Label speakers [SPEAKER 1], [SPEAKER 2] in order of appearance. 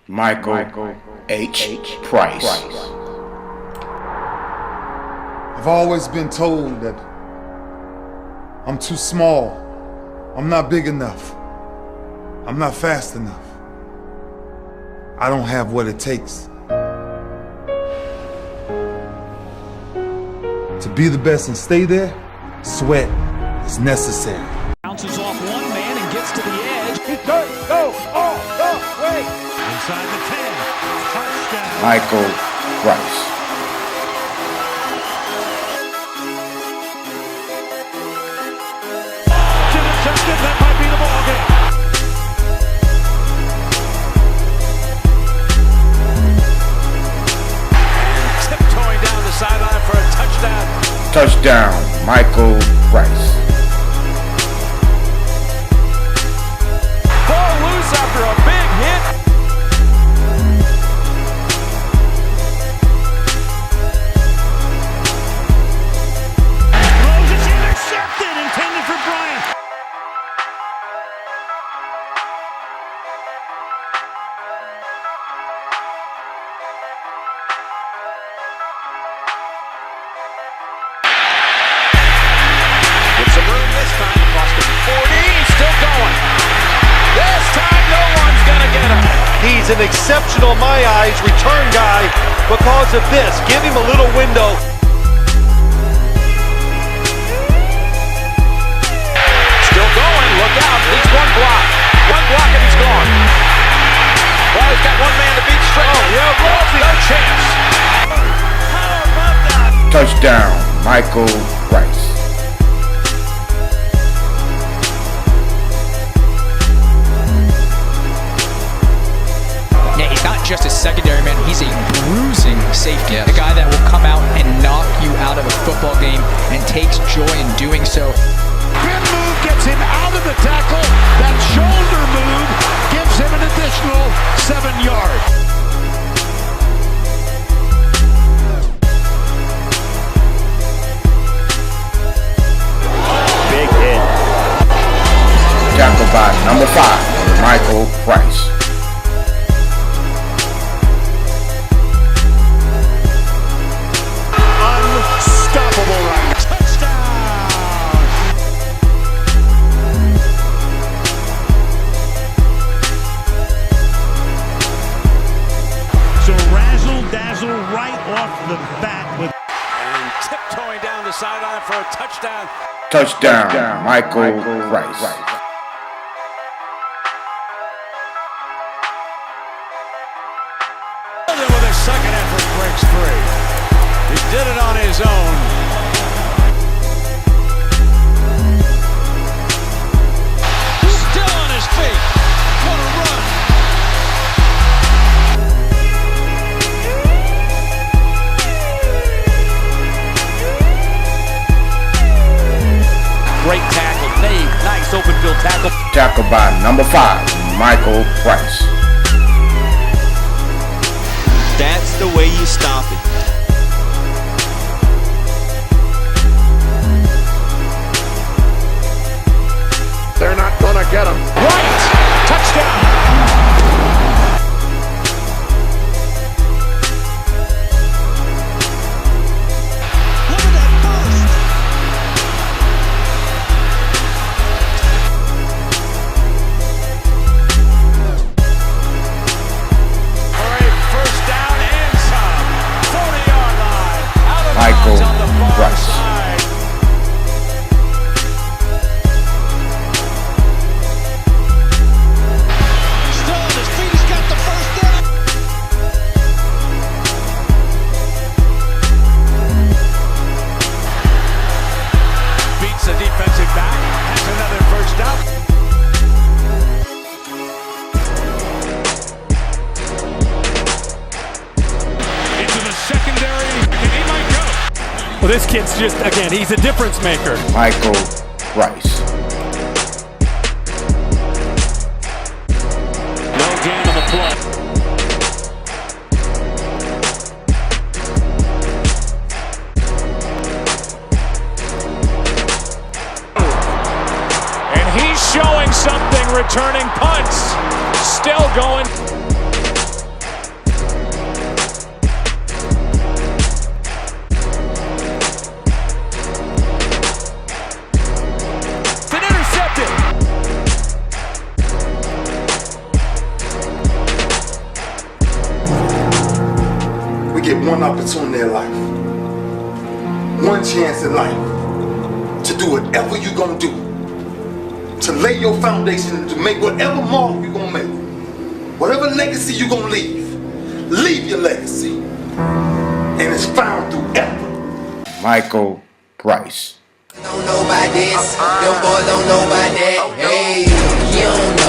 [SPEAKER 1] Michael H. Price.
[SPEAKER 2] I've always been told that I'm too small, I'm not big enough, I'm not fast enough. I don't have what it takes to be the best and stay there. Sweat is necessary.
[SPEAKER 3] Bounces off one man and gets to the edge.
[SPEAKER 2] He does go all the way.
[SPEAKER 3] Inside the 10. Touchdown.
[SPEAKER 1] Michael Price.
[SPEAKER 3] Intercepted. That might be the ball game. And tiptoeing down the sideline for a touchdown.
[SPEAKER 1] Touchdown, Michael Price.
[SPEAKER 3] Ball loose after a big hit. Throws is intercepted, intended for Bryant. With some room this time, across the 40, still going. This time, no one's gonna get him.
[SPEAKER 4] He's an exceptional, in my eyes, return guy because of this. Give him a little window.
[SPEAKER 3] Still going, look out, needs one block. One block and he's gone. Well, he's got one man to beat straight. Oh, yeah, Rosie. No chance. How about that?
[SPEAKER 1] Touchdown, Michael Price.
[SPEAKER 5] Yeah, he's not just a secondary man, he's a bruising safety. A guy that will come out and knock you out of a football game and takes joy in doing so.
[SPEAKER 3] Spin move gets him out of the tackle. That shoulder move gives him an additional 7 yards.
[SPEAKER 4] Big hit.
[SPEAKER 1] Tackled by number 5, Michael Price.
[SPEAKER 3] Unstoppable run. Touchdown. So razzle-dazzle right off the bat with and tiptoeing down the sideline for a touchdown.
[SPEAKER 1] Touchdown, Michael Price.
[SPEAKER 3] With a second effort breaks free. He did it on his own. Still on his feet. What a run. Great tackle. Dave, nice open field tackle.
[SPEAKER 1] Tackled by number 5, Michael Price.
[SPEAKER 4] That's the way you stop it.
[SPEAKER 3] They're not gonna get him. Right! Touchdown! Look at that burst! For a first down and some. 40-yard line. Out of
[SPEAKER 1] Michael
[SPEAKER 3] bounds on the far
[SPEAKER 1] Price.
[SPEAKER 3] side. Still on his feet, he's got the first down. Beats the defensive back, has another first down. Into the secondary, and he might go.
[SPEAKER 6] Well, this kid's just, again, he's a difference maker.
[SPEAKER 1] Michael Price.
[SPEAKER 3] No gain on the play. And he's showing something, returning punts. Still going.
[SPEAKER 2] opportunity in life, one chance in life to do whatever you're gonna do, to lay your foundation, to make whatever mark you're gonna make, whatever legacy you're gonna leave your legacy, and it's found through effort.
[SPEAKER 1] Michael Price.
[SPEAKER 7] Don't know about this, them boys don't know about that. Hey, you don't know.